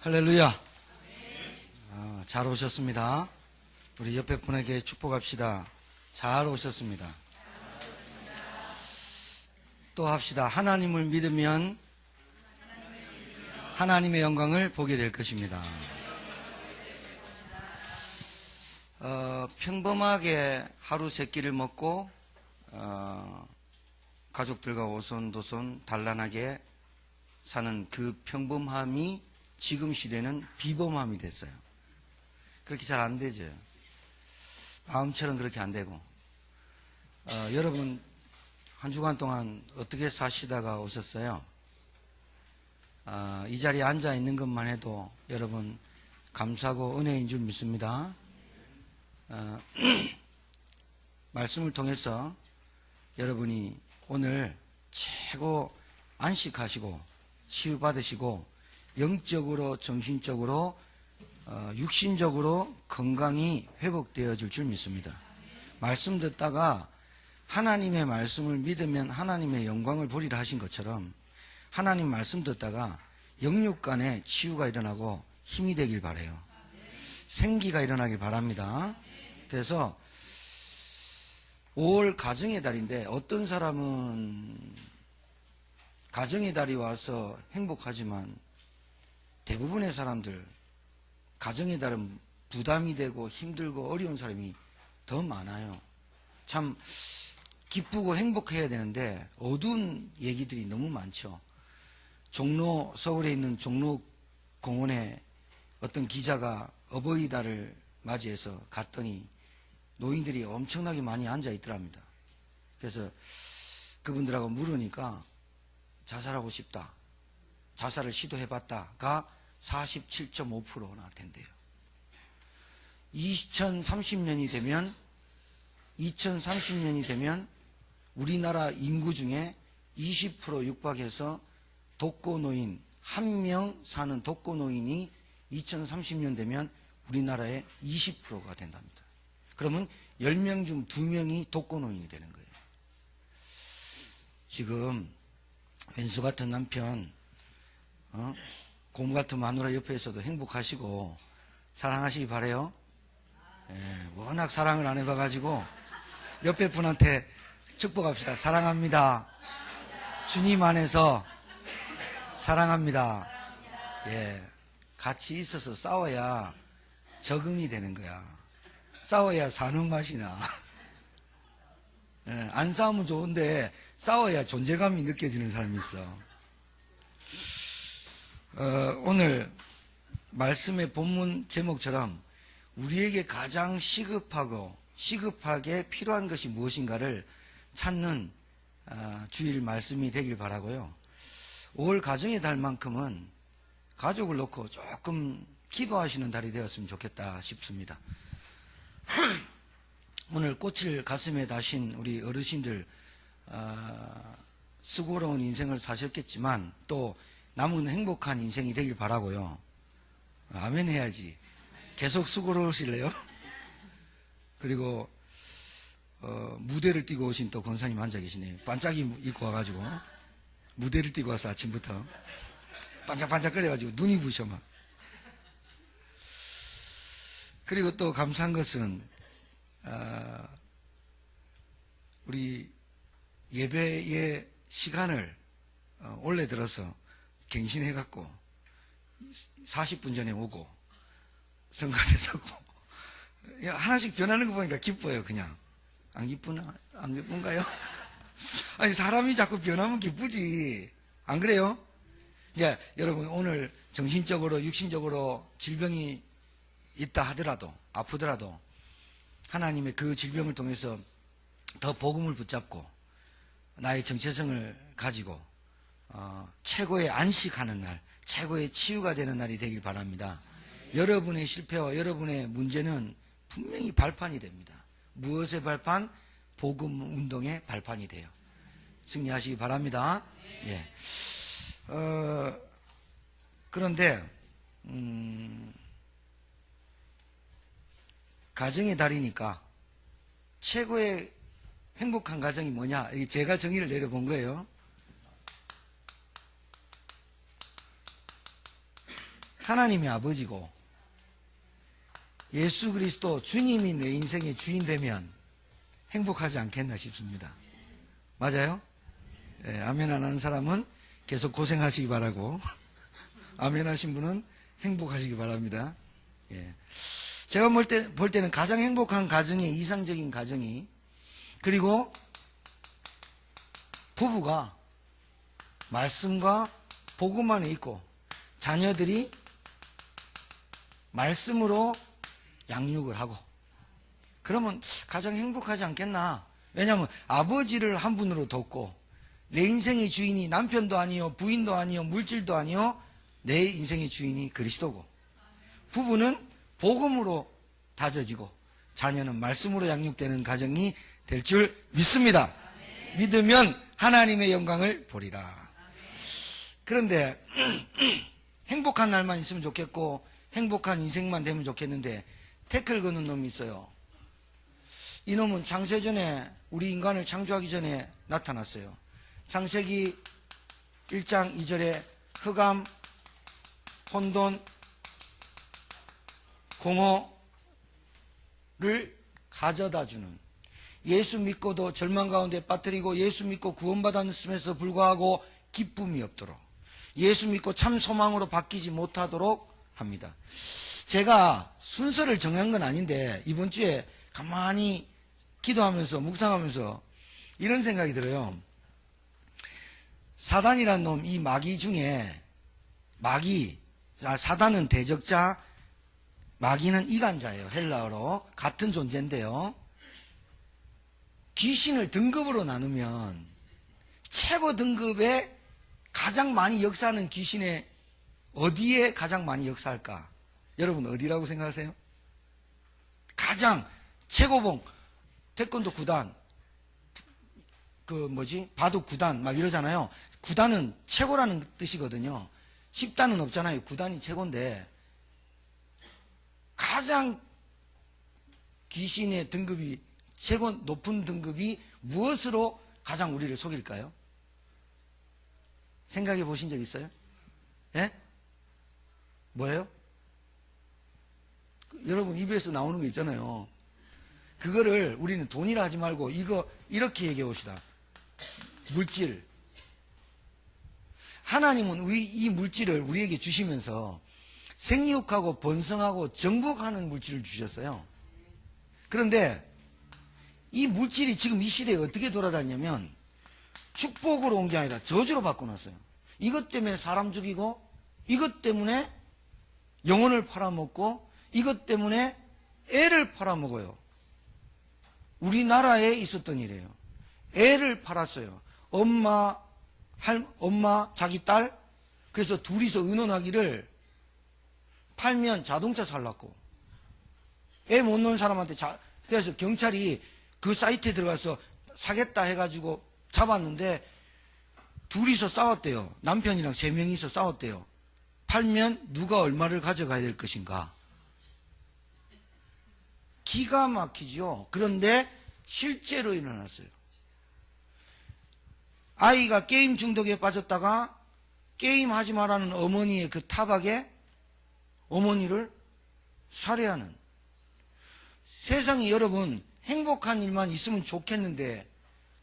할렐루야. 잘 오셨습니다. 우리 옆에 분에게 축복합시다. 잘 오셨습니다. 또 합시다. 하나님을 믿으면 하나님의 영광을 보게 될 것입니다. 평범하게 하루 세 끼를 먹고 가족들과 오손도손 단란하게 사는 그 평범함이 지금 시대는 비범함이 됐어요. 그렇게 잘 안 되죠. 마음처럼 그렇게 안 되고. 여러분 한 주간 동안 어떻게 사시다가 오셨어요? 이 자리에 앉아 있는 것만 해도 여러분 감사하고 은혜인 줄 믿습니다. 말씀을 통해서 여러분이 오늘 최고 안식하시고 치유받으시고 영적으로 정신적으로 육신적으로 건강이 회복되어질 줄 믿습니다. 말씀 듣다가 하나님의 말씀을 믿으면 하나님의 영광을 보리라 하신 것처럼 하나님 말씀 듣다가 영육 간에 치유가 일어나고 힘이 되길 바라요. 생기가 일어나길 바랍니다. 그래서 5월 가정의 달인데 어떤 사람은 가정의 달이 와서 행복하지만 대부분의 사람들 가정의 달은 부담이 되고 힘들고 어려운 사람이 더 많아요. 참 기쁘고 행복해야 되는데 어두운 얘기들이 너무 많죠. 서울에 있는 종로공원에 어떤 기자가 어버이달을 맞이해서 갔더니 노인들이 엄청나게 많이 앉아 있더랍니다. 그래서 그분들하고 물으니까 자살하고 싶다, 자살을 시도해봤다가 47.5%나 된대요. 2030년이 되면 우리나라 인구 중에 20% 육박해서 독거노인, 한 명 사는 독거노인이 2030년 되면 우리나라의 20%가 된답니다. 그러면 10명 중 2명이 독거노인이 되는 거예요. 지금 왼수 같은 남편, 고모 같은 마누라 옆에 있어도 행복하시고 사랑하시기 바라요. 워낙 사랑을 안 해봐가지고 옆에 분한테 축복합시다. 사랑합니다. 주님 안에서 사랑합니다. 같이 있어서 싸워야 적응이 되는 거야. 싸워야 사는 맛이 나. 안 싸우면 좋은데 싸워야 존재감이 느껴지는 사람이 있어. 오늘 말씀의 본문 제목처럼 우리에게 가장 시급하게 필요한 것이 무엇인가를 찾는 주일 말씀이 되길 바라고요. 5월 가정의 달만큼은 가족을 놓고 조금 기도하시는 달이 되었으면 좋겠다 싶습니다. 오늘 꽃을 가슴에 다신 우리 어르신들 수고로운 인생을 사셨겠지만 또 남은 행복한 인생이 되길 바라고요. 아멘 해야지. 계속 수고로우실래요? 그리고 무대를 띄고 오신 또 권사님 앉아 계시네요. 반짝이 입고 와가지고 무대를 띄고 와서 아침부터 반짝반짝 거려가지고 눈이 부셔 막. 그리고 또 감사한 것은 우리 예배의 시간을 올해 들어서 갱신해갖고 40분 전에 오고 성가대 서고 하나씩 변하는 거 보니까 기뻐요. 그냥 안 기쁜가요? 아니 사람이 자꾸 변하면 기쁘지, 안 그래요? 여러분 오늘 정신적으로 육신적으로 질병이 있다 하더라도 아프더라도 하나님의 그 질병을 통해서 더 복음을 붙잡고 나의 정체성을 가지고 최고의 안식하는 날, 최고의 치유가 되는 날이 되길 바랍니다. 여러분의 실패와 여러분의 문제는 분명히 발판이 됩니다. 무엇의 발판? 복음 운동의 발판이 돼요. 승리하시기 바랍니다. 그런데 가정의 달이니까 최고의 행복한 가정이 뭐냐? 제가 정의를 내려본 거예요. 하나님의 아버지고 예수 그리스도 주님이 내 인생의 주인 되면 행복하지 않겠나 싶습니다. 맞아요? 예, 아멘 안 하는 사람은 계속 고생하시기 바라고 아멘 하신 분은 행복하시기 바랍니다. 예. 제가 볼 때는 가장 행복한 가정이 이상적인 가정이, 그리고 부부가 말씀과 복음 안에 있고 자녀들이 말씀으로 양육을 하고, 그러면 가장 행복하지 않겠나. 왜냐하면 아버지를 한 분으로 돕고 내 인생의 주인이 남편도 아니요 부인도 아니요 물질도 아니요 내 인생의 주인이 그리스도고, 부부는 복음으로 다져지고 자녀는 말씀으로 양육되는 가정이 될 줄 믿습니다. 믿으면 하나님의 영광을 보리라. 그런데 행복한 날만 있으면 좋겠고 행복한 인생만 되면 좋겠는데 태클 거는 놈이 있어요. 이놈은 창세전에, 우리 인간을 창조하기 전에 나타났어요. 창세기 1장 2절에 흑암, 혼돈, 공허를 가져다주는, 예수 믿고도 절망 가운데 빠뜨리고 예수 믿고 구원받았음에도 불구하고 기쁨이 없도록, 예수 믿고 참 소망으로 바뀌지 못하도록 합니다. 제가 순서를 정한 건 아닌데 이번 주에 가만히 기도하면서 묵상하면서 이런 생각이 들어요. 사단이란 놈, 이 마귀 중에 사단은 대적자, 마귀는 이간자예요. 헬라어로 같은 존재인데요. 귀신을 등급으로 나누면 최고 등급에 가장 많이 역사하는 귀신의 어디에 가장 많이 역사할까? 여러분 어디라고 생각하세요? 가장 최고봉, 태권도 9단, 바둑 9단 막 이러잖아요. 9단은 최고라는 뜻이거든요. 10단은 없잖아요. 9단이 최고인데 가장 귀신의 등급이 최고 높은 등급이 무엇으로 가장 우리를 속일까요? 생각해 보신 적 있어요? 예? 뭐예요? 여러분 입에서 나오는 거 있잖아요. 그거를 우리는 돈이라 하지 말고 이렇게 얘기해 봅시다. 물질. 하나님은 이 물질을 우리에게 주시면서 생육하고 번성하고 정복하는 물질을 주셨어요. 그런데 이 물질이 지금 이 시대에 어떻게 돌아다니냐면 축복으로 온 게 아니라 저주로 바꿔놨어요. 이것 때문에 사람 죽이고, 이것 때문에 영혼을 팔아먹고, 이것 때문에 애를 팔아먹어요. 우리나라에 있었던 일이에요. 애를 팔았어요. 엄마, 자기 딸. 그래서 둘이서 의논하기를 팔면 자동차 살라고. 애 못 놓은 사람한테 그래서 경찰이 그 사이트에 들어가서 사겠다 해가지고 잡았는데 둘이서 싸웠대요. 남편이랑 3명이서 싸웠대요. 팔면 누가 얼마를 가져가야 될 것인가. 기가 막히지요. 그런데 실제로 일어났어요. 아이가 게임 중독에 빠졌다가 게임 하지 말라는 어머니의 그 타박에 어머니를 살해하는. 세상에 여러분 행복한 일만 있으면 좋겠는데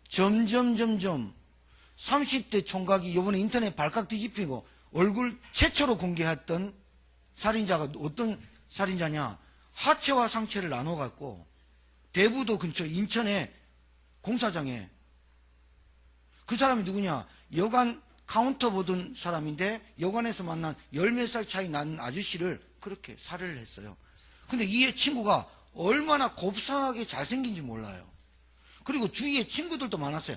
점점 30대 총각이 이번에 인터넷 발칵 뒤집히고 얼굴 최초로 공개했던 살인자가 어떤 살인자냐, 하체와 상체를 나눠 갖고 대부도 근처 인천의 공사장에, 그 사람이 누구냐, 여관 카운터 보던 사람인데 여관에서 만난 10몇 살 차이 나는 아저씨를 그렇게 살해를 했어요. 근데 이 친구가 얼마나 곱상하게 잘생긴지 몰라요. 그리고 주위에 친구들도 많았어요.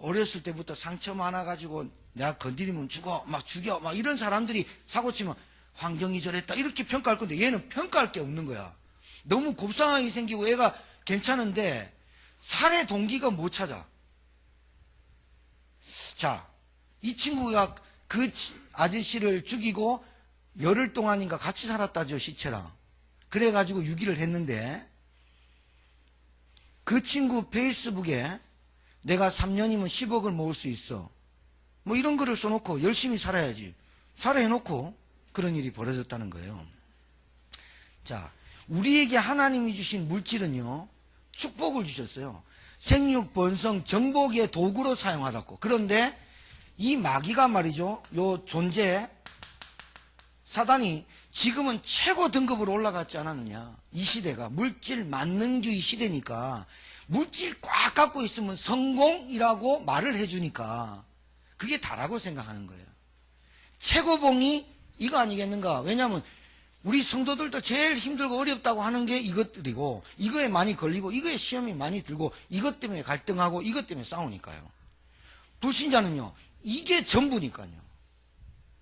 어렸을 때부터 상처 많아가지고 내가 건드리면 죽어, 막 죽여, 막 이런 사람들이 사고치면 환경이 저랬다 이렇게 평가할 건데 얘는 평가할 게 없는 거야. 너무 곱상하게 생기고 애가 괜찮은데 살해 동기가 못 찾아. 자, 이 친구가 그 아저씨를 죽이고 열흘 동안인가 같이 살았다죠, 시체랑. 그래가지고 유기를 했는데 그 친구 페이스북에 내가 3년이면 10억을 모을 수 있어, 뭐 이런 거를 써놓고 열심히 살아야지. 살해해놓고 그런 일이 벌어졌다는 거예요. 자, 우리에게 하나님이 주신 물질은요, 축복을 주셨어요. 생육, 번성, 정복의 도구로 사용하다고. 그런데 이 마귀가 말이죠, 요 존재, 사단이 지금은 최고 등급으로 올라갔지 않았느냐. 이 시대가 물질 만능주의 시대니까 물질 꽉 갖고 있으면 성공이라고 말을 해주니까 그게 다라고 생각하는 거예요. 최고봉이 이거 아니겠는가. 왜냐하면 우리 성도들도 제일 힘들고 어렵다고 하는 게 이것들이고, 이거에 많이 걸리고, 이거에 시험이 많이 들고, 이것 때문에 갈등하고, 이것 때문에 싸우니까요. 불신자는요, 이게 전부니까요.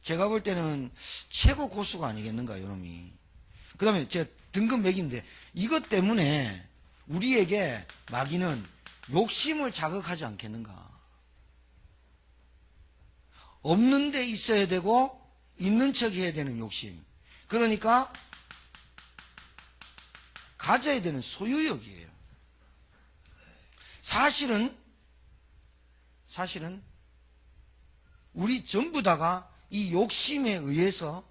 제가 볼 때는 최고 고수가 아니겠는가, 이놈이. 그 다음에 제 등급 맥인데, 이것 때문에 우리에게 마귀는 욕심을 자극하지 않겠는가. 없는 데 있어야 되고, 있는 척 해야 되는 욕심. 그러니까 가져야 되는 소유욕이에요. 사실은 우리 전부 다가 이 욕심에 의해서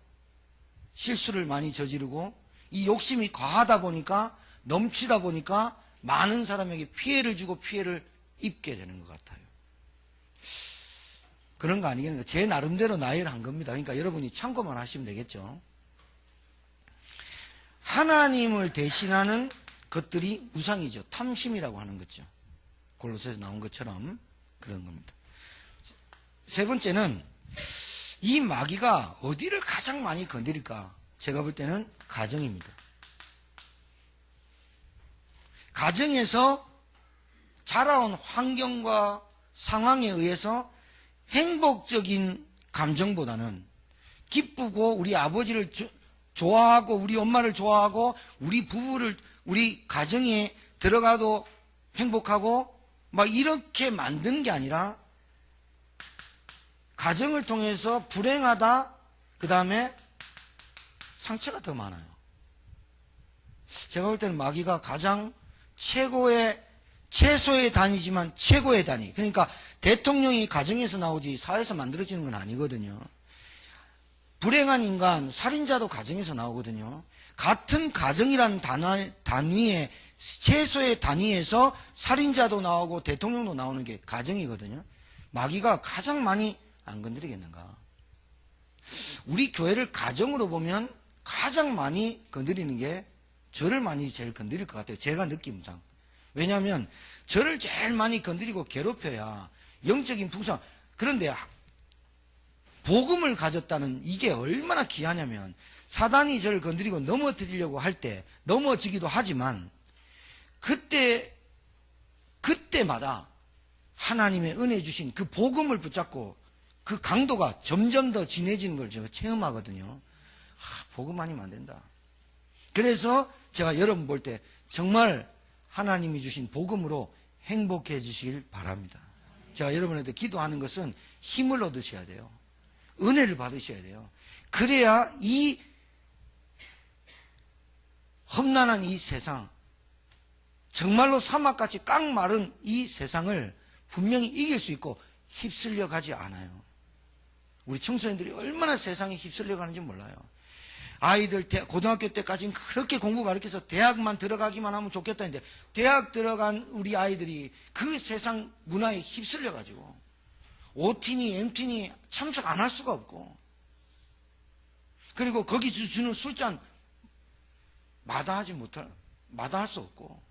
실수를 많이 저지르고, 이 욕심이 과하다 보니까, 넘치다 보니까 많은 사람에게 피해를 주고 피해를 입게 되는 것 같아요. 그런 거 아니겠는가. 제 나름대로 나열을 한 겁니다. 그러니까 여러분이 참고만 하시면 되겠죠. 하나님을 대신하는 것들이 우상이죠. 탐심이라고 하는 거죠. 골로새에서 나온 것처럼 그런 겁니다. 세 번째는 이 마귀가 어디를 가장 많이 건드릴까? 제가 볼 때는 가정입니다. 가정에서 자라온 환경과 상황에 의해서 행복적인 감정보다는 기쁘고 우리 아버지를 좋아하고 우리 엄마를 좋아하고 우리 부부를 우리 가정에 들어가도 행복하고 막 이렇게 만든 게 아니라 가정을 통해서 불행하다, 그 다음에 상처가 더 많아요. 제가 볼 때는 마귀가 가장 최소의 단위지만 최고의 단위. 그러니까 대통령이 가정에서 나오지 사회에서 만들어지는 건 아니거든요. 불행한 인간, 살인자도 가정에서 나오거든요. 같은 가정이라는 단위의 최소의 단위에서 살인자도 나오고 대통령도 나오는 게 가정이거든요. 마귀가 가장 많이 안 건드리겠는가. 우리 교회를 가정으로 보면 가장 많이 건드리는 게 저를 많이 제일 건드릴 것 같아요. 제가 느낌상. 왜냐하면 저를 제일 많이 건드리고 괴롭혀야 영적인 풍성. 그런데 복음을 가졌다는 이게 얼마나 귀하냐면, 사단이 저를 건드리고 넘어뜨리려고 할 때 넘어지기도 하지만 그때마다 하나님의 은혜 주신 그 복음을 붙잡고 그 강도가 점점 더 진해지는 걸 제가 체험하거든요. 복음 아니면 안 된다. 그래서 제가 여러분 볼 때 정말 하나님이 주신 복음으로 행복해 주시길 바랍니다. 제가 여러분한테 기도하는 것은 힘을 얻으셔야 돼요. 은혜를 받으셔야 돼요. 그래야 이 험난한 이 세상, 정말로 사막같이 깡마른 이 세상을 분명히 이길 수 있고 휩쓸려 가지 않아요. 우리 청소년들이 얼마나 세상에 휩쓸려 가는지 몰라요. 아이들 고등학교 때까지는 그렇게 공부 가르쳐서 대학만 들어가기만 하면 좋겠다 했는데, 대학 들어간 우리 아이들이 그 세상 문화에 휩쓸려 가지고 OT니 MT니 참석 안 할 수가 없고, 그리고 거기 주는 술잔 마다할 수 없고,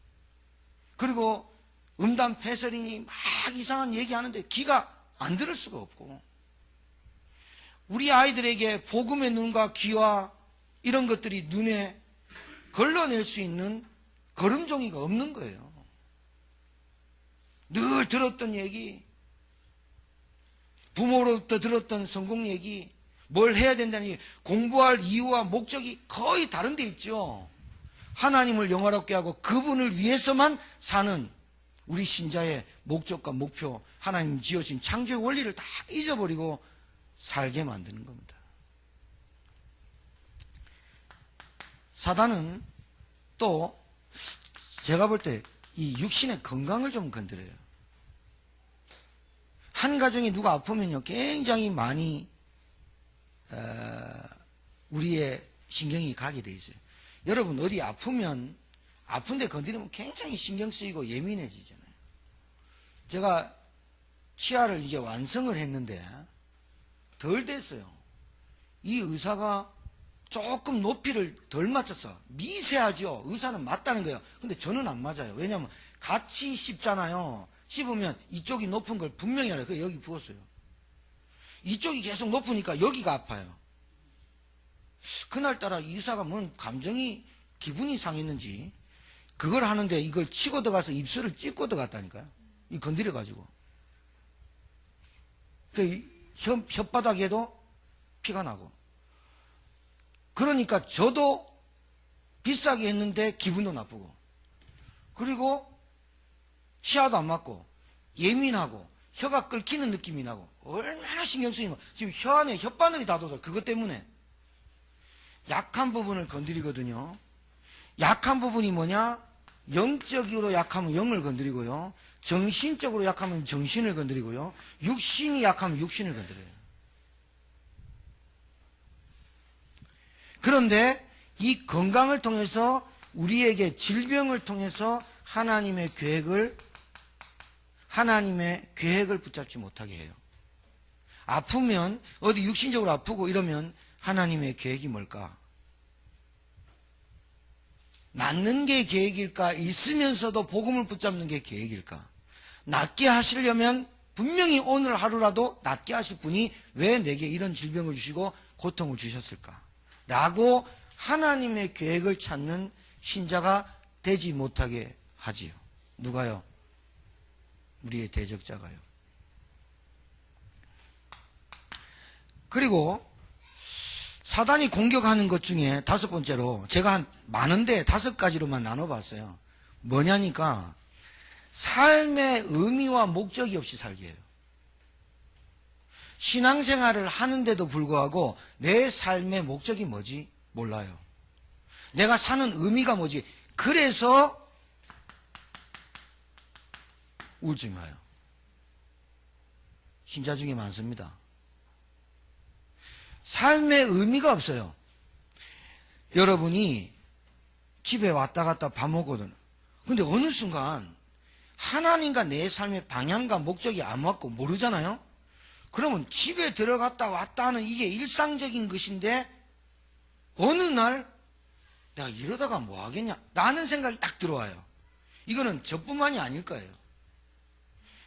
그리고 음담 패설이니 막 이상한 얘기하는데 귀가 안 들을 수가 없고, 우리 아이들에게 복음의 눈과 귀와 이런 것들이 눈에 걸러낼 수 있는 걸음종이가 없는 거예요. 늘 들었던 얘기, 부모로부터 들었던 성공 얘기, 뭘 해야 된다는 얘기, 공부할 이유와 목적이 거의 다른 데 있죠. 하나님을 영화롭게 하고 그분을 위해서만 사는 우리 신자의 목적과 목표, 하나님 지으신 창조의 원리를 다 잊어버리고 살게 만드는 겁니다. 사단은 또 제가 볼 때 이 육신의 건강을 좀 건드려요. 한 가정에 누가 아프면요 굉장히 많이 우리의 신경이 가게 돼 있어요. 여러분 어디 아프면 아픈데 건드리면 굉장히 신경 쓰이고 예민해지잖아요. 제가 치아를 이제 완성을 했는데 덜 됐어요. 이 의사가 조금 높이를 덜 맞췄어. 미세하죠. 의사는 맞다는 거예요. 근데 저는 안 맞아요. 왜냐하면 같이 씹잖아요. 씹으면 이쪽이 높은 걸 분명히 알아요. 그래서 여기 부었어요. 이쪽이 계속 높으니까 여기가 아파요. 그날따라 의사가 뭔 감정이 기분이 상했는지 그걸 하는데 이걸 치고 들어가서 입술을 찢고 들어갔다니까요. 이 건드려가지고. 그 혓바닥에도 피가 나고. 그러니까 저도 비싸게 했는데 기분도 나쁘고. 그리고 치아도 안 맞고 예민하고 혀가 끓기는 느낌이 나고 얼마나 신경 쓰이면 지금 혀 안에 혓바늘이 다 돋아요. 그것 때문에. 약한 부분을 건드리거든요. 약한 부분이 뭐냐? 영적으로 약하면 영을 건드리고요. 정신적으로 약하면 정신을 건드리고요. 육신이 약하면 육신을 건드려요. 그런데 이 건강을 통해서 우리에게 질병을 통해서 하나님의 계획을 붙잡지 못하게 해요. 아프면 어디 육신적으로 아프고 이러면 하나님의 계획이 뭘까? 낫는 게 계획일까? 있으면서도 복음을 붙잡는 게 계획일까? 낫게 하시려면 분명히 오늘 하루라도 낫게 하실 분이 왜 내게 이런 질병을 주시고 고통을 주셨을까? 라고 하나님의 계획을 찾는 신자가 되지 못하게 하지요. 누가요? 우리의 대적자가요. 그리고 사단이 공격하는 것 중에 다섯 번째로 제가 한 많은데 5가지로만 나눠봤어요. 뭐냐니까 삶의 의미와 목적이 없이 살게 해요. 신앙생활을 하는데도 불구하고 내 삶의 목적이 뭐지? 몰라요. 내가 사는 의미가 뭐지? 그래서 우울증이 와요. 신자 중에 많습니다. 삶의 의미가 없어요. 여러분이 집에 왔다 갔다 밥 먹거든. 근데 어느 순간 하나님과 내 삶의 방향과 목적이 안 맞고 모르잖아요. 그러면 집에 들어갔다 왔다 하는 이게 일상적인 것인데 어느 날 내가 이러다가 뭐 하겠냐 라는 생각이 딱 들어와요. 이거는 저뿐만이 아닐 거예요.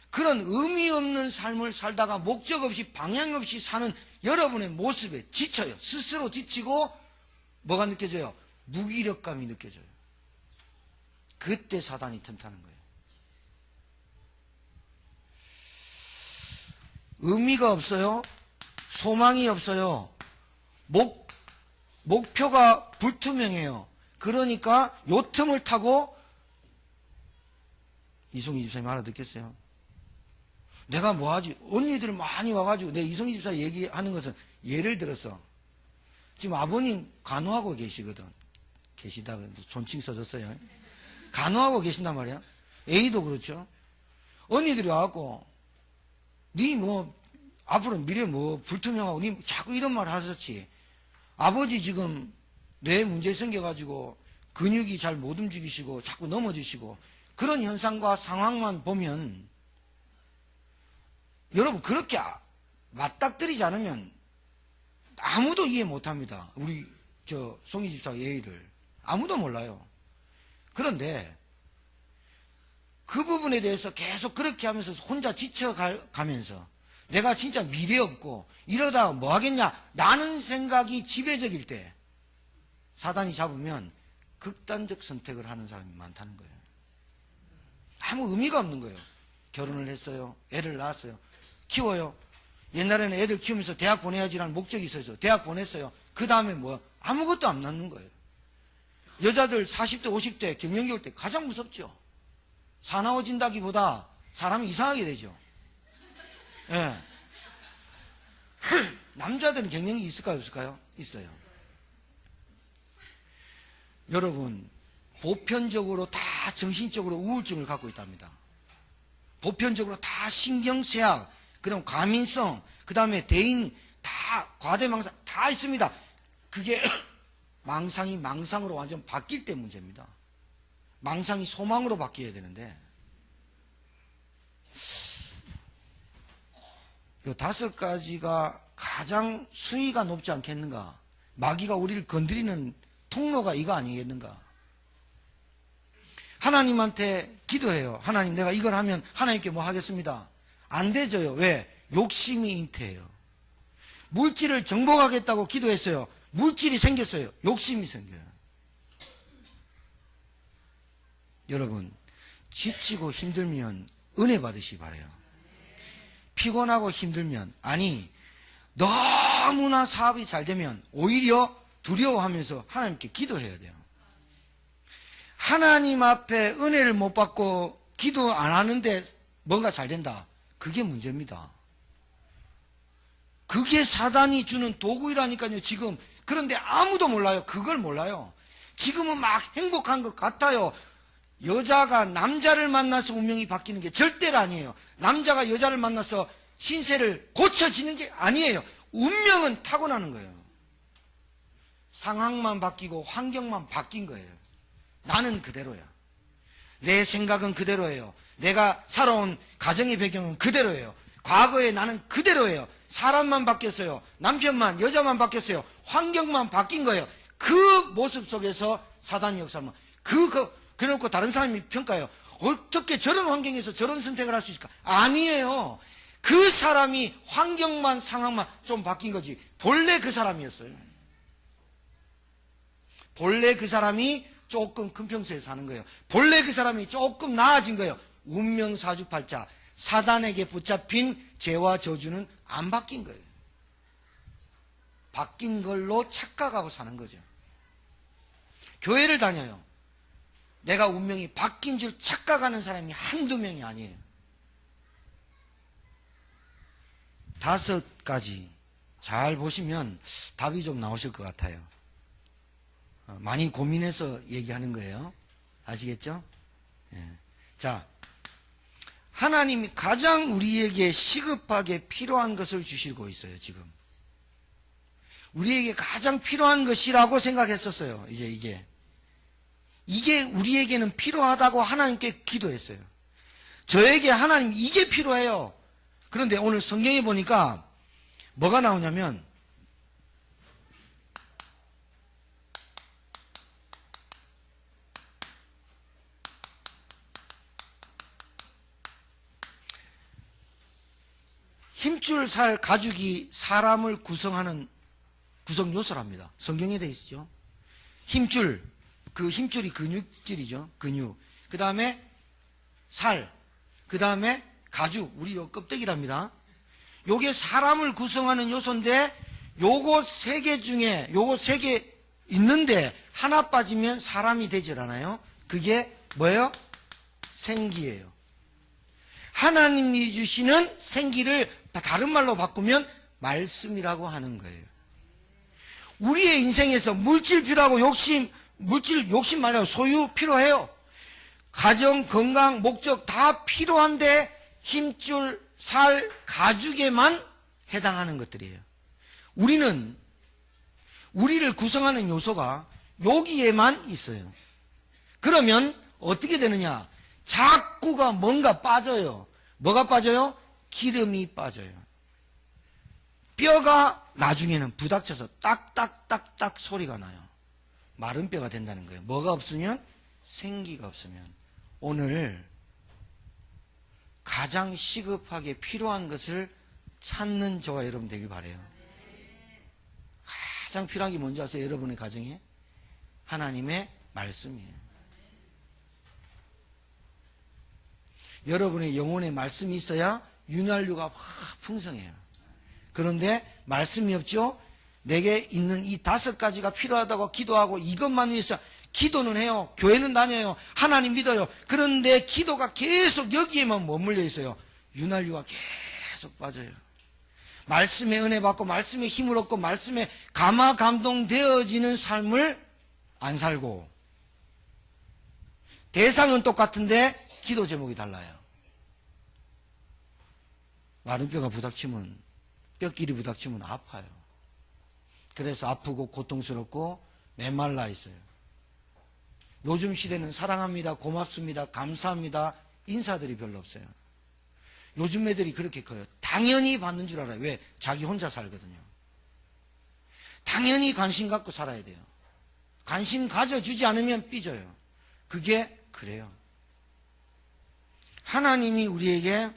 그런 의미 없는 삶을 살다가 목적 없이 방향 없이 사는 여러분의 모습에 지쳐요. 스스로 지치고 뭐가 느껴져요? 무기력감이 느껴져요. 그때 사단이 틈타는 거예요. 의미가 없어요. 소망이 없어요. 목표가 불투명해요. 그러니까 요 틈을 타고 이송희 집사님 알아듣겠어요? 내가 뭐하지? 언니들 많이 와가지고 내 이송희 집사 얘기하는 것은 예를 들어서 지금 아버님 간호하고 계시거든. 계시다 존칭 써줬어요. 간호하고 계신단 말이야. A도 그렇죠. 언니들이 와갖고 니 뭐 앞으로 미래 뭐 불투명하고 니 자꾸 이런 말 하셨지. 아버지 지금 뇌 문제 생겨가지고 근육이 잘 못 움직이시고 자꾸 넘어지시고 그런 현상과 상황만 보면 여러분 그렇게 맞닥뜨리지 않으면 아무도 이해 못합니다. 우리 송희 집사 예의를 아무도 몰라요. 그런데 그 부분에 대해서 계속 그렇게 하면서 혼자 지쳐가면서 내가 진짜 미래 없고 이러다가 뭐 하겠냐 라는 생각이 지배적일 때 사단이 잡으면 극단적 선택을 하는 사람이 많다는 거예요. 아무 의미가 없는 거예요. 결혼을 했어요. 애를 낳았어요. 키워요. 옛날에는 애들 키우면서 대학 보내야지라는 목적이 있어서 대학 보냈어요. 그 다음에 뭐 아무것도 안 낳는 거예요. 여자들 40대 50대 갱년기 올 때 가장 무섭죠. 사나워진다기보다 사람이 이상하게 되죠. 예. 남자들은 갱년기 있을까요 없을까요? 있어요. 여러분 보편적으로 다 정신적으로 우울증을 갖고 있답니다. 보편적으로 다 신경쇠약, 그다음 과민성, 그 다음에 대인 다 과대망상 다 있습니다. 그게 망상이 망상으로 완전 바뀔 때 문제입니다. 망상이 소망으로 바뀌어야 되는데, 요 5가지가 가장 수위가 높지 않겠는가? 마귀가 우리를 건드리는 통로가 이거 아니겠는가? 하나님한테 기도해요. 하나님, 내가 이걸 하면 하나님께 뭐 하겠습니다. 안 되져요. 왜? 욕심이 잉태해요. 물질을 정복하겠다고 기도했어요. 물질이 생겼어요. 욕심이 생겨요. 여러분, 지치고 힘들면 은혜 받으시기 바라요. 피곤하고 힘들면, 아니 너무나 사업이 잘 되면 오히려 두려워하면서 하나님께 기도해야 돼요. 하나님 앞에 은혜를 못 받고 기도 안 하는데 뭔가 잘 된다. 그게 문제입니다. 그게 사단이 주는 도구이라니까요, 지금. 그런데 아무도 몰라요. 그걸 몰라요. 지금은 막 행복한 것 같아요. 여자가 남자를 만나서 운명이 바뀌는 게 절대로 아니에요. 남자가 여자를 만나서 신세를 고쳐지는 게 아니에요. 운명은 타고나는 거예요. 상황만 바뀌고 환경만 바뀐 거예요. 나는 그대로야. 내 생각은 그대로예요. 내가 살아온 가정의 배경은 그대로예요. 과거에 나는 그대로예요. 사람만 바뀌었어요. 남편만, 여자만 바뀌었어요. 환경만 바뀐 거예요. 그 모습 속에서 사단이 역사하면 그래놓고 다른 사람이 평가해요. 어떻게 저런 환경에서 저런 선택을 할 수 있을까? 아니에요. 그 사람이 환경만, 상황만 좀 바뀐 거지 본래 그 사람이었어요. 본래 그 사람이 조금 큰 평수에 사는 거예요. 본래 그 사람이 조금 나아진 거예요. 운명 사주팔자, 사단에게 붙잡힌 죄와 저주는 안 바뀐 거예요. 바뀐 걸로 착각하고 사는 거죠. 교회를 다녀요. 내가 운명이 바뀐 줄 착각하는 사람이 한두 명이 아니에요. 5가지 잘 보시면 답이 좀 나오실 것 같아요. 많이 고민해서 얘기하는 거예요. 아시겠죠? 예. 자, 하나님이 가장 우리에게 시급하게 필요한 것을 주시고 있어요, 지금. 우리에게 가장 필요한 것이라고 생각했었어요, 이게 우리에게는 필요하다고 하나님께 기도했어요. 저에게 하나님 이게 필요해요. 그런데 오늘 성경에 보니까 뭐가 나오냐면 힘줄 살 가죽이 사람을 구성하는 구성 요소랍니다. 성경에 되어 있죠. 힘줄, 그 힘줄이 근육질이죠. 근육. 그 다음에 살, 그 다음에 가죽, 우리 요 껍데기랍니다. 요게 사람을 구성하는 요소인데 요거 3개 중에 요거 3개 있는데 하나 빠지면 사람이 되질 않아요. 그게 뭐예요? 생기예요. 하나님이 주시는 생기를 다른 말로 바꾸면 말씀이라고 하는 거예요. 우리의 인생에서 물질 필요하고 물질 욕심 말이야. 소유 필요해요. 가정, 건강, 목적 다 필요한데 힘줄, 살, 가죽에만 해당하는 것들이에요. 우리는 우리를 구성하는 요소가 여기에만 있어요. 그러면 어떻게 되느냐? 자꾸가 뭔가 빠져요. 뭐가 빠져요? 기름이 빠져요. 뼈가 나중에는 부닥쳐서 딱딱딱딱 소리가 나요. 마른 뼈가 된다는 거예요. 뭐가 없으면? 생기가 없으면. 오늘 가장 시급하게 필요한 것을 찾는 저와 여러분 되길 바라요. 가장 필요한 게 뭔지 아세요? 여러분의 가정에? 하나님의 말씀이에요. 여러분의 영혼에 말씀이 있어야 윤활유가 확 풍성해요. 그런데 말씀이 없죠? 내게 있는 이 5가지가 필요하다고 기도하고 이것만 위해서 기도는 해요. 교회는 다녀요. 하나님 믿어요. 그런데 기도가 계속 여기에만 머물러 있어요. 윤활유가 계속 빠져요. 말씀에 은혜 받고 말씀에 힘을 얻고 말씀에 감화 감동되어지는 삶을 안 살고 대상은 똑같은데 기도 제목이 달라요. 마른 뼈가 부닥치면 뼈끼리 부닥치면 아파요. 그래서 아프고 고통스럽고 메말라 있어요. 요즘 시대는 사랑합니다, 고맙습니다, 감사합니다 인사들이 별로 없어요. 요즘 애들이 그렇게 커요. 당연히 받는 줄 알아요. 왜? 자기 혼자 살거든요. 당연히 관심 갖고 살아야 돼요. 관심 가져주지 않으면 삐져요. 그게 그래요. 하나님이 우리에게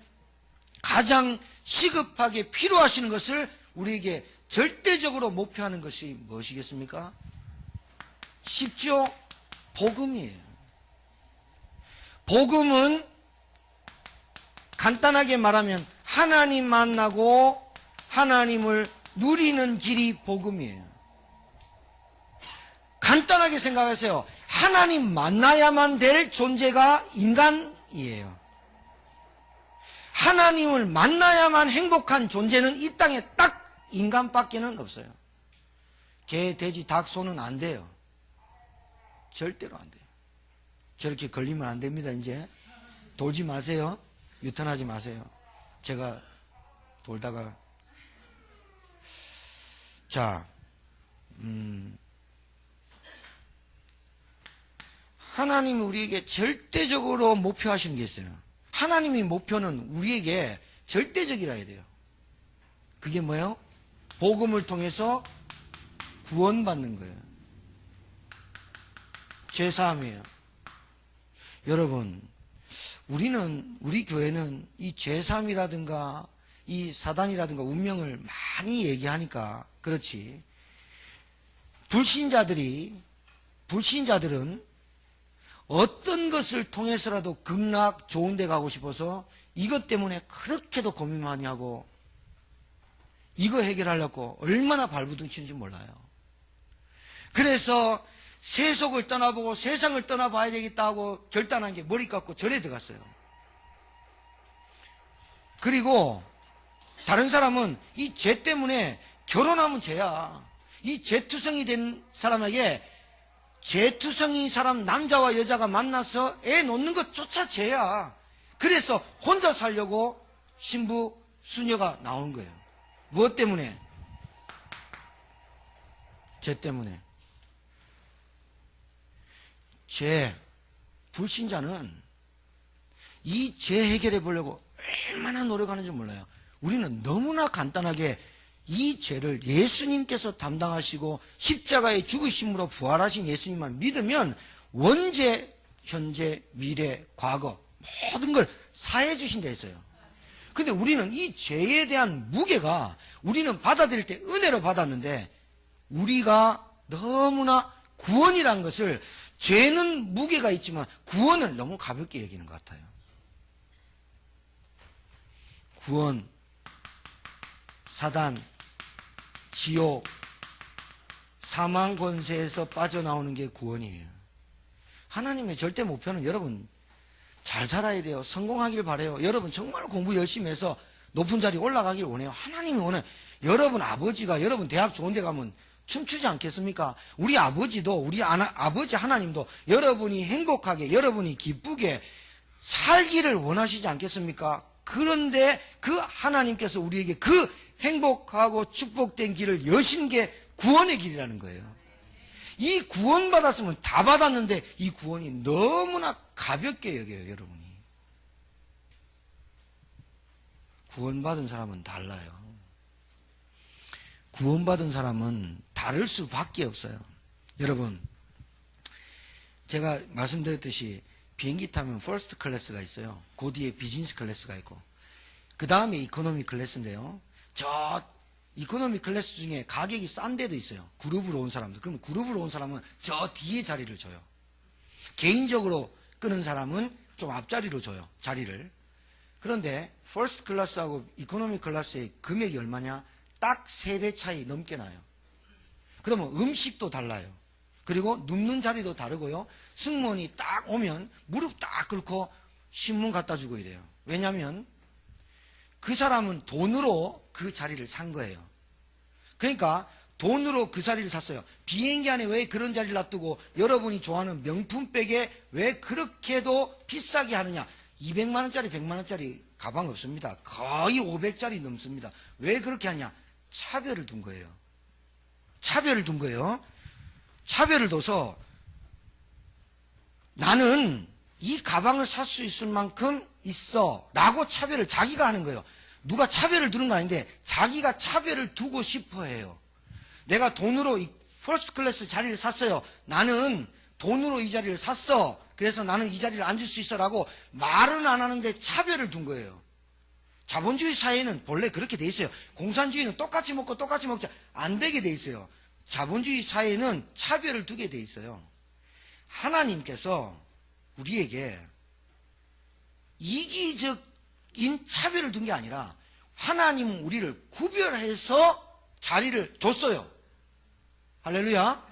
가장 시급하게 필요하시는 것을 우리에게 절대적으로 목표하는 것이 무엇이겠습니까? 쉽죠? 복음이에요. 복음은 간단하게 말하면 하나님 만나고 하나님을 누리는 길이 복음이에요. 간단하게 생각하세요. 하나님 만나야만 될 존재가 인간이에요. 하나님을 만나야만 행복한 존재는 이 땅에 딱 인간밖에는 없어요. 개, 돼지, 닭, 소는 안 돼요. 절대로 안 돼요. 저렇게 걸리면 안 됩니다. 이제 돌지 마세요. 유턴하지 마세요. 제가 돌다가 자, 하나님이 우리에게 절대적으로 목표하시는 게 있어요. 하나님의 목표는 우리에게 절대적이라 해야 돼요. 그게 뭐예요? 복음을 통해서 구원받는 거예요. 죄사함이에요. 여러분, 우리 교회는 이 죄사함이라든가 이 사단이라든가 운명을 많이 얘기하니까 그렇지. 불신자들은 어떤 것을 통해서라도 극락 좋은 데 가고 싶어서 이것 때문에 그렇게도 고민 많이 하고 이거 해결하려고 얼마나 발부둥치는지 몰라요. 그래서 세속을 떠나보고 세상을 떠나봐야 되겠다 하고 결단한 게 머리 깎고 절에 들어갔어요. 그리고 다른 사람은 이 죄 때문에 결혼하면 죄야. 이 죄투성이 된 사람에게 죄투성이 사람 남자와 여자가 만나서 애 놓는 것조차 죄야. 그래서 혼자 살려고 신부 수녀가 나온 거예요. 무엇 때문에? 죄 때문에. 불신자는 이 죄 해결해 보려고 얼마나 노력하는지 몰라요. 우리는 너무나 간단하게 이 죄를 예수님께서 담당하시고 십자가의 죽으심으로 부활하신 예수님만 믿으면 원죄, 현재, 미래, 과거 모든 걸 사해 주신다 했어요. 근데 우리는 이 죄에 대한 무게가 우리는 받아들일 때 은혜로 받았는데 우리가 너무나 구원이란 것을 죄는 무게가 있지만 구원을 너무 가볍게 여기는 것 같아요. 구원, 사단, 지옥, 사망 권세에서 빠져나오는 게 구원이에요. 하나님의 절대 목표는 여러분 잘 살아야 돼요. 성공하길 바라요. 여러분 정말 공부 열심히 해서 높은 자리 올라가길 원해요. 하나님이 원해요. 여러분 아버지가 여러분 대학 좋은 데 가면 춤추지 않겠습니까? 우리 아버지도 우리 아버지 하나님도 여러분이 행복하게 여러분이 기쁘게 살기를 원하시지 않겠습니까? 그런데 그 하나님께서 우리에게 그 행복하고 축복된 길을 여신 게 구원의 길이라는 거예요. 이 구원 받았으면 다 받았는데 이 구원이 너무나 가볍게 여겨요, 여러분이. 구원받은 사람은 달라요. 구원받은 사람은 다를 수밖에 없어요. 여러분, 제가 말씀드렸듯이 비행기 타면 퍼스트 클래스가 있어요. 그 뒤에 비즈니스 클래스가 있고 그 다음에 이코노미 클래스인데요. 저 이코노미 클래스 중에 가격이 싼 데도 있어요. 그룹으로 온 사람들. 그럼 그룹으로 온 사람은 저 뒤에 자리를 줘요. 개인적으로 끄는 사람은 좀 앞자리로 줘요. 자리를. 그런데 퍼스트 클래스하고 이코노미 클래스의 금액이 얼마냐? 딱 3배 차이 넘게 나요. 그러면 음식도 달라요. 그리고 눕는 자리도 다르고요. 승무원이 딱 오면 무릎 딱 꿇고 신문 갖다 주고 이래요. 왜냐하면 그 사람은 돈으로 그 자리를 산 거예요. 그러니까 돈으로 그 자리를 샀어요. 비행기 안에 왜 그런 자리를 놔두고 여러분이 좋아하는 명품백에 왜 그렇게도 비싸게 하느냐? 200만 원짜리 100만 원짜리 가방 없습니다. 거의 500짜리 넘습니다. 왜 그렇게 하냐? 차별을 둔 거예요. 차별을 둔 거예요. 차별을 둬서 나는 이 가방을 살 수 있을 만큼 있어 라고 차별을 자기가 하는 거예요. 누가 차별을 두는 건 아닌데 자기가 차별을 두고 싶어 해요. 내가 돈으로 이 퍼스트 클래스 자리를 샀어요. 나는 돈으로 이 자리를 샀어. 그래서 나는 이 자리를 앉을 수 있어 라고 말은 안 하는데 차별을 둔 거예요. 자본주의 사회는 본래 그렇게 돼 있어요. 공산주의는 똑같이 먹고 똑같이 먹자 안 되게 돼 있어요. 자본주의 사회는 차별을 두게 돼 있어요. 하나님께서 우리에게 이기적인 차별을 둔 게 아니라 하나님은 우리를 구별해서 자리를 줬어요. 할렐루야.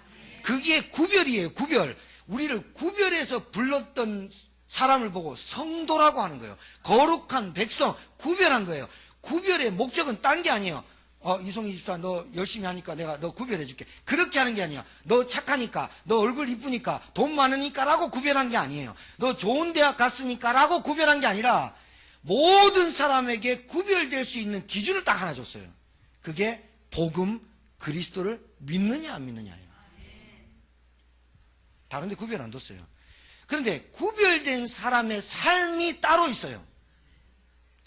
그게 구별이에요. 구별. 우리를 구별해서 불렀던 사람을 보고 성도라고 하는 거예요. 거룩한 백성, 구별한 거예요. 구별의 목적은 딴 게 아니에요. 이송희 집사 너 열심히 하니까 내가 너 구별해 줄게. 그렇게 하는 게 아니야. 너 착하니까, 너 얼굴 이쁘니까, 돈 많으니까 라고 구별한 게 아니에요. 너 좋은 대학 갔으니까 라고 구별한 게 아니라 모든 사람에게 구별될 수 있는 기준을 딱 하나 줬어요. 그게 복음, 그리스도를 믿느냐 안 믿느냐예요. 다른 데 구별 안 뒀어요. 그런데 구별된 사람의 삶이 따로 있어요.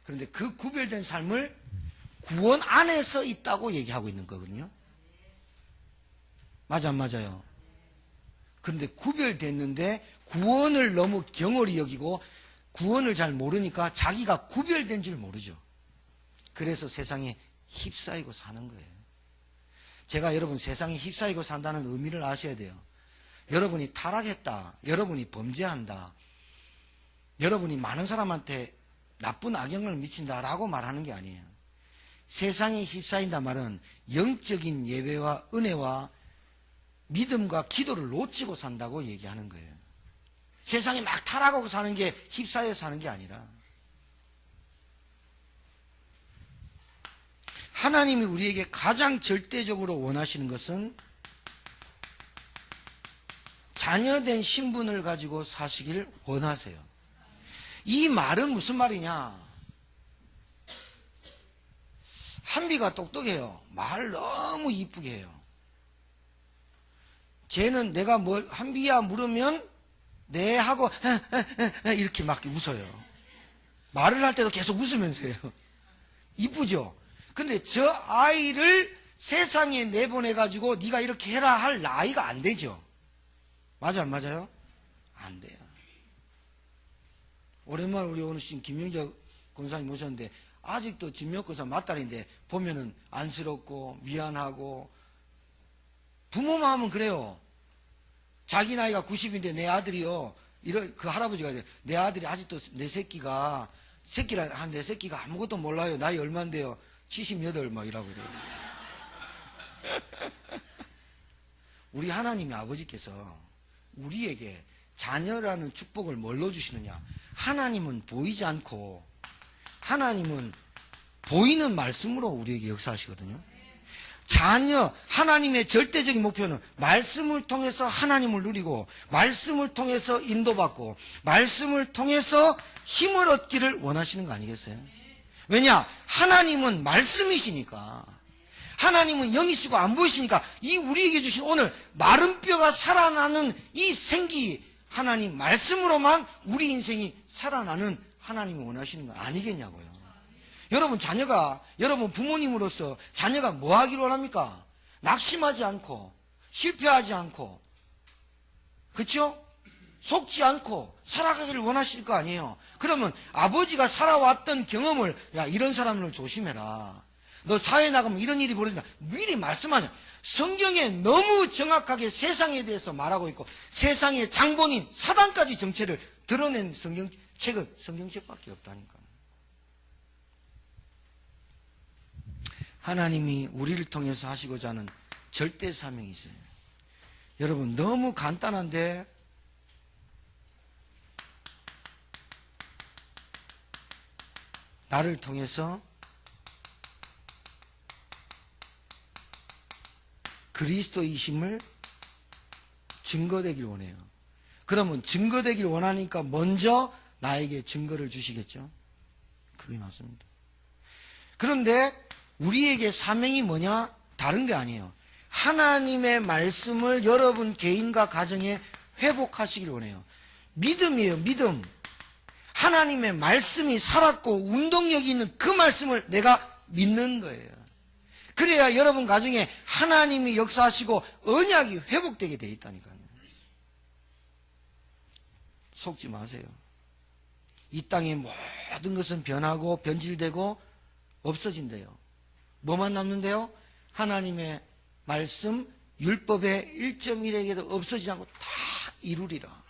그런데 그 구별된 삶을 구원 안에서 있다고 얘기하고 있는 거거든요. 맞아 안 맞아요? 그런데 구별됐는데 구원을 너무 경홀히 여기고 구원을 잘 모르니까 자기가 구별된 줄 모르죠. 그래서 세상에 휩싸이고 사는 거예요. 제가 여러분 세상에 휩싸이고 산다는 의미를 아셔야 돼요. 여러분이 타락했다, 여러분이 범죄한다, 여러분이 많은 사람한테 나쁜 악영향을 미친다라고 말하는 게 아니에요. 세상에 휩싸인다 말은 영적인 예배와 은혜와 믿음과 기도를 놓치고 산다고 얘기하는 거예요. 세상에 막 타락하고 사는 게 휩싸여 사는 게 아니라 하나님이 우리에게 가장 절대적으로 원하시는 것은 자녀된 신분을 가지고 사시길 원하세요. 이 말은 무슨 말이냐? 한비가 똑똑해요. 말 너무 이쁘게 해요. 쟤는 내가 뭘 한비야 물으면 네 하고 이렇게 막 웃어요. 말을 할 때도 계속 웃으면서 해요. 이쁘죠? 근데 저 아이를 세상에 내보내가지고 네가 이렇게 해라 할 나이가 안 되죠. 맞아 안 맞아요? 안 돼요. 오랜만에 우리 오늘 김영자 권사님 모셨는데 아직도 진명권사 맏딸인데 보면은 안쓰럽고 미안하고 부모 마음은 그래요. 자기 나이가 90인데 내 아들이요. 그 할아버지가 내 아들이 아직도 내 새끼가 아무것도 몰라요. 나이 얼만데요. 78 막 이라고 그래요. 우리 하나님의 아버지께서 우리에게 자녀라는 축복을 뭘로 주시느냐? 하나님은 보이지 않고 하나님은 보이는 말씀으로 우리에게 역사하시거든요. 자녀, 하나님의 절대적인 목표는 말씀을 통해서 하나님을 누리고 말씀을 통해서 인도받고 말씀을 통해서 힘을 얻기를 원하시는 거 아니겠어요? 왜냐? 하나님은 말씀이시니까. 하나님은 영이시고 안 보이시니까 이 우리에게 주신 오늘 마른 뼈가 살아나는 이 생기 하나님 말씀으로만 우리 인생이 살아나는 하나님이 원하시는 거 아니겠냐고요. 여러분 자녀가 여러분 부모님으로서 자녀가 뭐 하기를 원합니까? 낙심하지 않고 실패하지 않고 그렇죠? 속지 않고 살아가기를 원하실 거 아니에요. 그러면 아버지가 살아왔던 경험을 야 이런 사람을 조심해라. 너 사회에 나가면 이런 일이 벌어진다. 미리 말씀하죠. 성경에 너무 정확하게 세상에 대해서 말하고 있고 세상의 장본인 사단까지 정체를 드러낸 성경책은 성경책밖에 없다니까. 하나님이 우리를 통해서 하시고자 하는 절대 사명이 있어요. 여러분 너무 간단한데 나를 통해서 그리스도이심을 증거되길 원해요. 그러면 증거되길 원하니까 먼저 나에게 증거를 주시겠죠. 그게 맞습니다. 그런데 우리에게 사명이 뭐냐? 다른 게 아니에요. 하나님의 말씀을 여러분 개인과 가정에 회복하시길 원해요. 믿음이에요, 믿음. 하나님의 말씀이 살았고 운동력이 있는 그 말씀을 내가 믿는 거예요. 그래야 여러분 가정에 하나님이 역사하시고 언약이 회복되게 돼 있다니까요. 속지 마세요. 이 땅의 모든 것은 변하고 변질되고 없어진대요. 뭐만 남는데요? 하나님의 말씀, 율법의 1.1에게도 없어지지 않고 다 이루리라.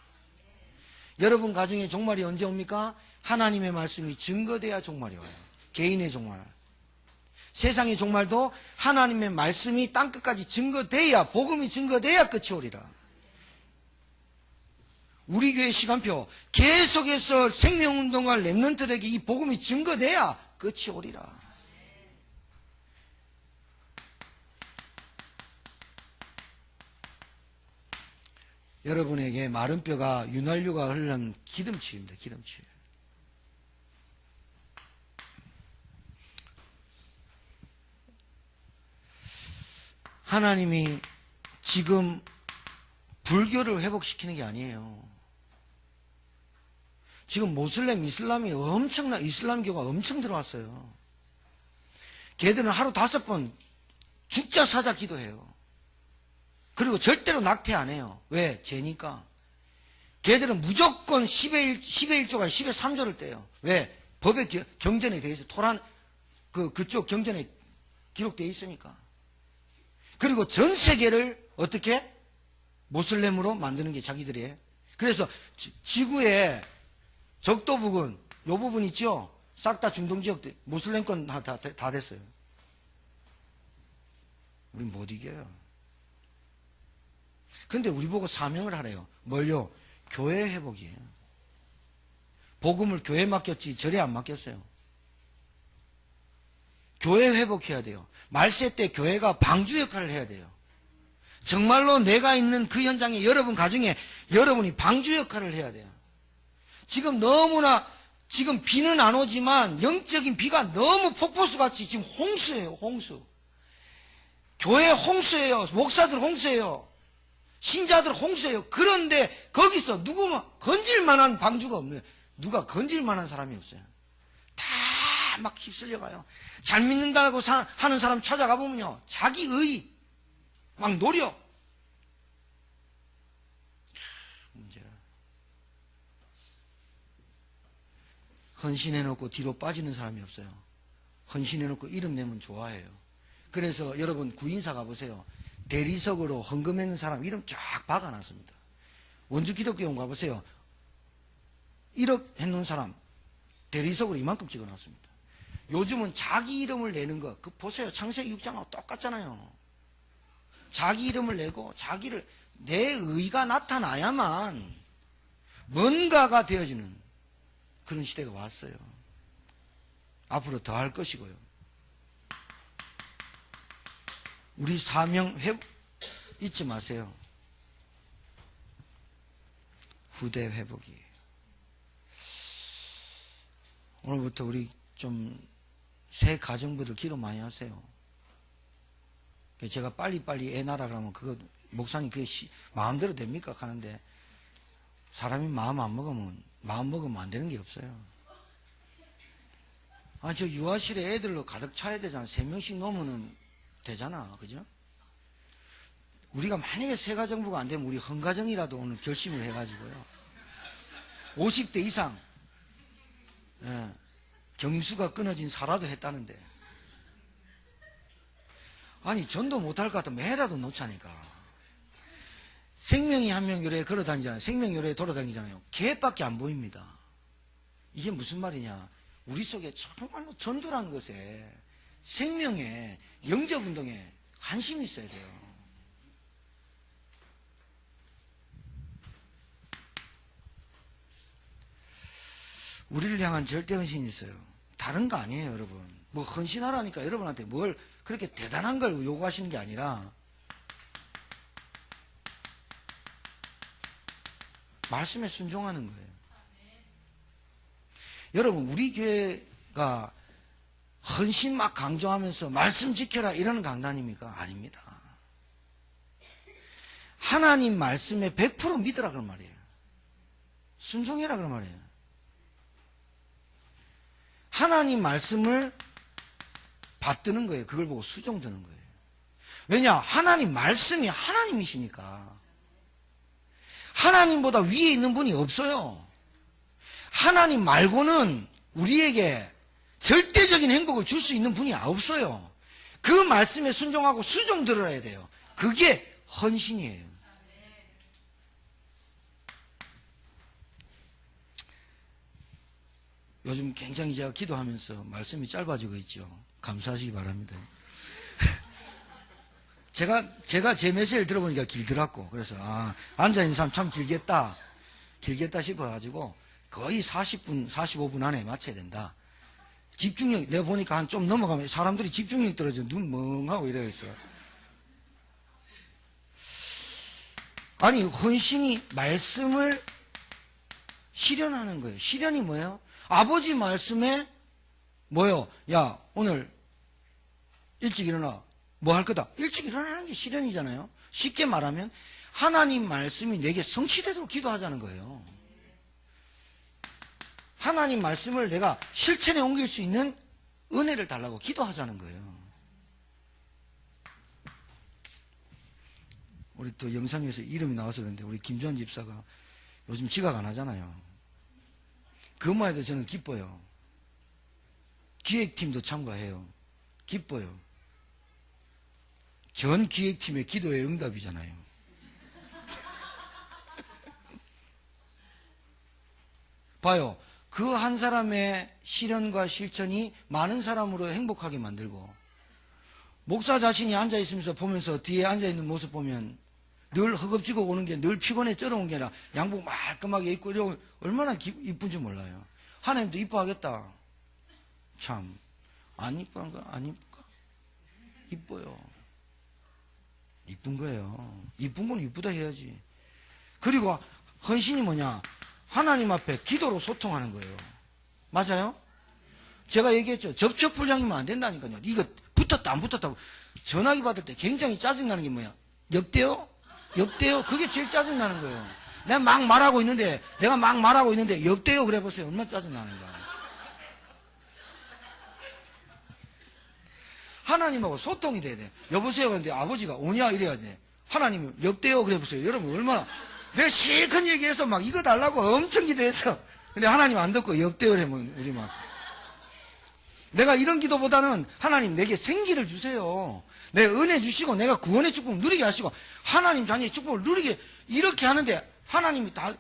여러분 가정에 종말이 언제 옵니까? 하나님의 말씀이 증거돼야 종말이 와요. 개인의 종말. 세상의 종말도 하나님의 말씀이 땅끝까지 증거돼야, 복음이 증거돼야 끝이 오리라. 우리 교회 시간표 계속해서 생명운동가 렘넌트들에게 이 복음이 증거돼야 끝이 오리라. 여러분에게 마른 뼈가 윤활유가 흐르는 기름칠입니다. 기름칠. 하나님이 지금 불교를 회복시키는 게 아니에요. 지금 모슬렘, 이슬람이 이슬람교가 엄청 들어왔어요. 걔들은 하루 5번 죽자 사자 기도해요. 그리고 절대로 낙태 안 해요. 왜? 죄니까. 걔들은 무조건 10의 1조가 10의 3조를 떼요. 왜? 법의 경전에 대해서 그쪽 경전에 기록되어 있으니까. 그리고 전 세계를 어떻게? 모슬렘으로 만드는 게 자기들이에요. 그래서 지구에 적도 부근, 요 부분 있죠? 싹 다 중동 지역, 모슬렘권 다 됐어요. 우린 못 이겨요. 근데 우리 보고 사명을 하래요. 뭘요? 교회 회복이에요. 복음을 교회에 맡겼지 절에 안 맡겼어요. 교회 회복해야 돼요. 말세 때 교회가 방주 역할을 해야 돼요. 정말로 내가 있는 그 현장에 여러분 가정에 여러분이 방주 역할을 해야 돼요. 지금 너무나 지금 비는 안 오지만 영적인 비가 너무 폭포수같이 지금 홍수예요. 홍수. 교회 홍수예요. 목사들 홍수예요. 신자들 홍수예요. 그런데 거기서 누구만 건질 만한 방주가 없네요. 누가 건질 만한 사람이 없어요. 다 막 휩쓸려 가요. 잘 믿는다고 하는 사람 찾아가 보면요. 자기 의, 막 노력. 문제라. 헌신해놓고 뒤로 빠지는 사람이 없어요. 헌신해놓고 이름 내면 좋아해요. 그래서 여러분 구인사 가보세요. 대리석으로 헌금했는 사람 이름 쫙 박아놨습니다. 원주 기독교원 가보세요. 1억 해놓은 사람 대리석으로 이만큼 찍어놨습니다. 요즘은 자기 이름을 내는 거, 보세요. 창세기 6장하고 똑같잖아요. 자기 이름을 내고 내 의가 나타나야만 뭔가가 되어지는 그런 시대가 왔어요. 앞으로 더 할 것이고요. 우리 사명 잊지 마세요. 후대 회복이에요. 오늘부터 우리 좀 새 가정부들 기도 많이 하세요. 제가 빨리빨리 애 낳으라 그러면 그거 목사님 그게 마음대로 됩니까? 하는데 사람이 마음 먹으면 안 되는 게 없어요. 저 유아실에 애들로 가득 차야 되잖아. 3명씩 넘으면 되잖아. 그죠? 우리가 만약에 새 가정부가 안 되면 우리 헌가정이라도 오늘 결심을 해가지고요. 50대 이상, 경수가 끊어진 사라도 했다는데. 아니, 전도 못할 것 같으면 매라도 놓자니까. 생명이 한 명 요래에 걸어 다니잖아요. 생명 요래에 돌아다니잖아요. 개밖에 안 보입니다. 이게 무슨 말이냐. 우리 속에 정말로 전도라는 것에 생명에 영접운동에 관심이 있어야 돼요. 우리를 향한 절대 헌신이 있어요. 다른 거 아니에요, 여러분. 뭐 헌신하라니까 여러분한테 뭘 그렇게 대단한 걸 요구하시는 게 아니라 말씀에 순종하는 거예요. 여러분, 우리 교회가 헌신 막 강조하면서 말씀 지켜라 이러는 강단입니까? 아닙니다. 하나님 말씀에 100% 믿으라 그런 말이에요. 순종해라 그런 말이에요. 하나님 말씀을 받드는 거예요. 그걸 보고 수종드는 거예요. 왜냐? 하나님 말씀이 하나님이시니까. 하나님보다 위에 있는 분이 없어요. 하나님 말고는 우리에게 절대적인 행복을 줄 수 있는 분이 없어요. 그 말씀에 순종하고 수종 들어야 돼요. 그게 헌신이에요. 요즘 굉장히 제가 기도하면서 말씀이 짧아지고 있죠. 감사하시기 바랍니다. 제가 제 메시지를 들어보니까 길더라고. 그래서 앉아있는 사람 참 길겠다 싶어가지고 거의 40분 45분 안에 마쳐야 된다. 집중력 내가 보니까 한 좀 넘어가면 사람들이 집중력 떨어져 눈 멍하고 이러고 있어. 아니 헌신이 말씀을 실현하는 거예요. 실현이 뭐예요? 아버지 말씀에 뭐요? 야 오늘 일찍 일어나. 뭐 할 거다? 일찍 일어나는 게 실현이잖아요. 쉽게 말하면 하나님 말씀이 내게 성취되도록 기도하자는 거예요. 하나님 말씀을 내가 실천에 옮길 수 있는 은혜를 달라고 기도하자는 거예요. 우리 또 영상에서 이름이 나와서 그런데 우리 김주환 집사가 요즘 지각 안 하잖아요. 그것만 해도 저는 기뻐요. 기획팀도 참가해요. 기뻐요. 전 기획팀의 기도의 응답이잖아요. 봐요. 그 한 사람의 실현과 실천이 많은 사람으로 행복하게 만들고, 목사 자신이 앉아있으면서 보면서 뒤에 앉아있는 모습 보면 늘 허겁지겁 오는 게 늘 피곤해 쩔어온 게 아니라 양복 말끔하게 입고 이러고 얼마나 이쁜지 몰라요. 하나님도 이뻐하겠다. 참, 안 이뻐한가? 안 이쁠까? 이뻐요. 이쁜 거예요. 이쁜 건 이쁘다 해야지. 그리고 헌신이 뭐냐? 하나님 앞에 기도로 소통하는 거예요. 맞아요? 제가 얘기했죠. 접촉불량이면 안 된다니까요. 이거 붙었다 안 붙었다. 전화기 받을 때 굉장히 짜증나는 게 뭐야? 엽대요? 엽대요? 그게 제일 짜증나는 거예요. 내가 막 말하고 있는데 엽대요? 그래 보세요. 얼마나 짜증나는가. 하나님하고 소통이 돼야 돼. 여보세요? 그런데 아버지가 오냐? 이래야 돼. 하나님이 엽대요? 그래 보세요. 여러분 얼마나 내가 실컷 얘기해서 막 이거 달라고 엄청 기도했어. 근데 하나님 안 듣고 엽대요? 하면 우리 막 내가 이런 기도보다는 하나님 내게 생기를 주세요. 내 은혜 주시고 내가 구원의 축복을 누리게 하시고 하나님 자녀의 축복을 누리게 이렇게 하는데 하나님이 다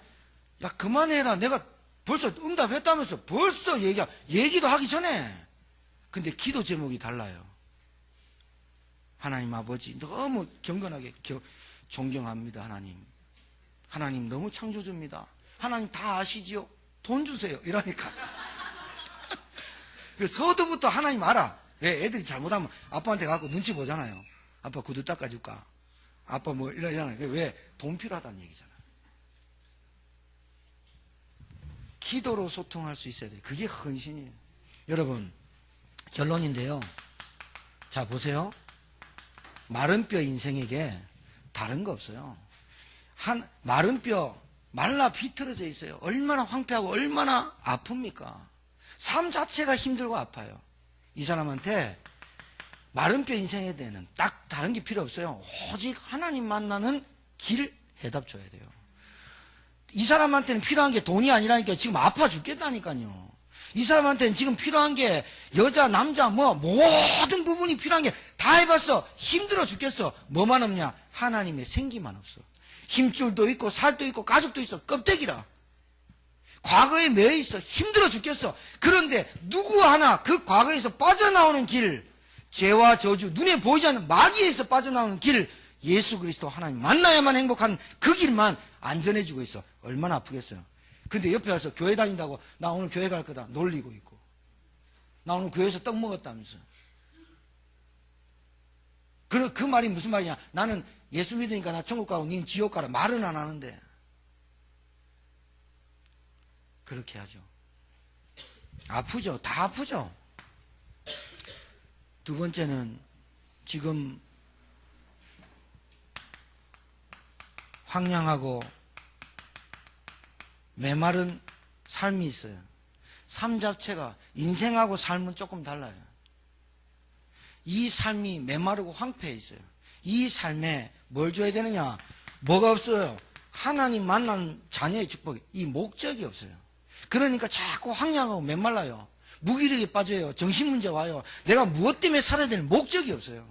야 그만해라. 내가 벌써 응답했다면서 벌써 얘기도 하기 전에. 근데 기도 제목이 달라요. 하나님 아버지 너무 경건하게 존경합니다. 하나님 너무 창조주입니다. 하나님 다 아시지요? 돈 주세요. 이러니까 서두부터 하나님 알아. 왜 애들이 잘못하면 아빠한테 가고 눈치 보잖아요. 아빠 구두 닦아줄까? 아빠 뭐 이러잖아요. 왜? 돈 필요하다는 얘기잖아. 기도로 소통할 수 있어야 돼요. 그게 헌신이에요. 여러분 결론인데요. 자 보세요. 마른 뼈 인생에게 다른 거 없어요. 마른 뼈 말라 비틀어져 있어요. 얼마나 황폐하고 얼마나 아픕니까? 삶 자체가 힘들고 아파요. 이 사람한테 마른 뼈 인생에 대해서는 딱 다른 게 필요 없어요. 오직 하나님 만나는 길 해답 줘야 돼요. 이 사람한테는 필요한 게 돈이 아니라니까 지금 아파 죽겠다니까요. 이 사람한테는 지금 필요한 게 여자 남자 모든 부분이 필요한 게 다 해봤어. 힘들어 죽겠어. 뭐만 없냐? 하나님의 생기만 없어. 힘줄도 있고 살도 있고 가족도 있어. 껍데기라. 과거에 매여 있어. 힘들어 죽겠어. 그런데 누구 하나 그 과거에서 빠져나오는 길, 죄와 저주, 눈에 보이지 않는 마귀에서 빠져나오는 길, 예수 그리스도 하나님 만나야만 행복한 그 길만 안전해지고 있어. 얼마나 아프겠어요. 근데 옆에 와서 교회 다닌다고 나 오늘 교회 갈 거다 놀리고 있고, 나 오늘 교회에서 떡 먹었다면서. 그 말이 무슨 말이냐? 나는 예수 믿으니까 나 천국 가고 닌 지옥 가라 말은 안 하는데 그렇게 하죠. 아프죠. 다 아프죠. 두 번째는 지금 황량하고 메마른 삶이 있어요. 삶 자체가 인생하고 삶은 조금 달라요. 이 삶이 메마르고 황폐해 있어요. 이 삶에 뭘 줘야 되느냐? 뭐가 없어요. 하나님 만난 자녀의 축복, 이 목적이 없어요. 그러니까 자꾸 황량하고 메말라요. 무기력에 빠져요. 정신문제 와요. 내가 무엇 때문에 살아야 되는 목적이 없어요.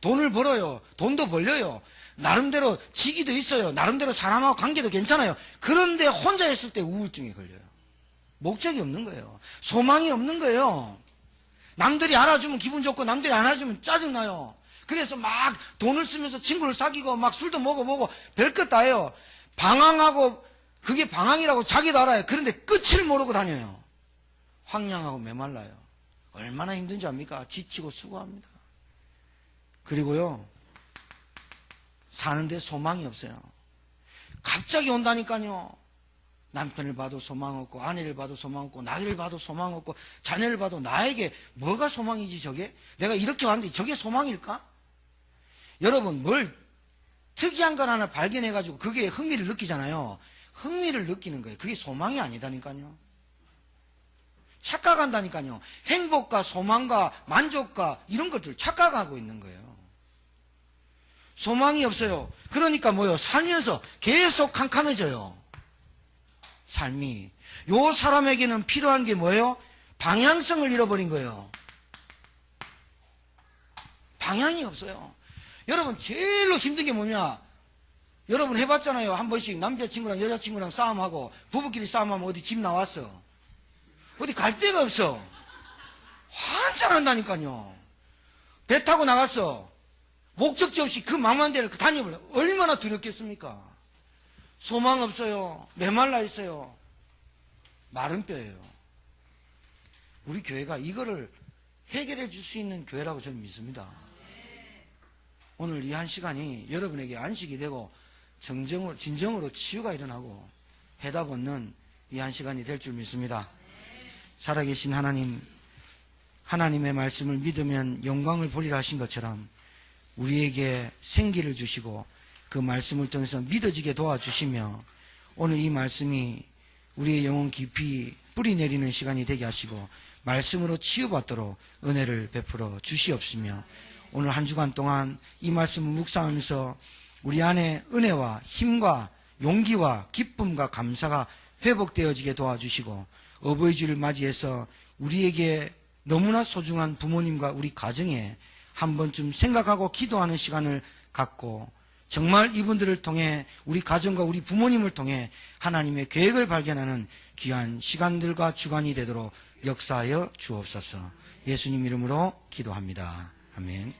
돈을 벌어요. 돈도 벌려요. 나름대로 직위도 있어요. 나름대로 사람하고 관계도 괜찮아요. 그런데 혼자 있을 때 우울증에 걸려요. 목적이 없는 거예요. 소망이 없는 거예요. 남들이 알아주면 기분 좋고 남들이 안 알아주면 짜증나요. 그래서 막 돈을 쓰면서 친구를 사귀고 막 술도 먹어보고 별것 다 해요. 방황하고 그게 방황이라고 자기도 알아요. 그런데 끝을 모르고 다녀요. 황량하고 메말라요. 얼마나 힘든지 압니까? 지치고 수고합니다. 그리고요, 사는데 소망이 없어요. 갑자기 온다니까요. 남편을 봐도 소망 없고, 아내를 봐도 소망 없고, 나이를 봐도 소망 없고, 자녀를 봐도 나에게 뭐가 소망이지 저게? 내가 이렇게 왔는데 저게 소망일까? 여러분, 뭘 특이한 걸 하나 발견해가지고 그게 흥미를 느끼잖아요. 흥미를 느끼는 거예요. 그게 소망이 아니다니까요. 착각한다니까요. 행복과 소망과 만족과 이런 것들 착각하고 있는 거예요. 소망이 없어요. 그러니까 뭐요? 살면서 계속 캄캄해져요. 삶이. 요 사람에게는 필요한 게 뭐예요? 방향성을 잃어버린 거예요. 방향이 없어요. 여러분 제일로 힘든 게 뭐냐? 여러분 해봤잖아요. 한 번씩 남자친구랑 여자친구랑 싸움하고 부부끼리 싸움하면 어디 집 나왔어. 어디 갈 데가 없어. 환장한다니까요. 배 타고 나갔어. 목적지 없이 그 망만 데를 다녀보려. 얼마나 두렵겠습니까? 소망 없어요. 메말라 있어요. 마른 뼈예요. 우리 교회가 이거를 해결해 줄 수 있는 교회라고 저는 믿습니다. 오늘 이 한 시간이 여러분에게 안식이 되고 진정으로 치유가 일어나고 해답 얻는 이 한 시간이 될 줄 믿습니다. 살아계신 하나님, 하나님의 말씀을 믿으면 영광을 보리라 하신 것처럼 우리에게 생기를 주시고 그 말씀을 통해서 믿어지게 도와주시며 오늘 이 말씀이 우리의 영혼 깊이 뿌리 내리는 시간이 되게 하시고 말씀으로 치유받도록 은혜를 베풀어 주시옵시며 오늘 한 주간 동안 이 말씀을 묵상하면서 우리 안에 은혜와 힘과 용기와 기쁨과 감사가 회복되어지게 도와주시고 어버이 주를 맞이해서 우리에게 너무나 소중한 부모님과 우리 가정에 한 번쯤 생각하고 기도하는 시간을 갖고 정말 이분들을 통해 우리 가정과 우리 부모님을 통해 하나님의 계획을 발견하는 귀한 시간들과 주간이 되도록 역사하여 주옵소서. 예수님 이름으로 기도합니다. 아멘.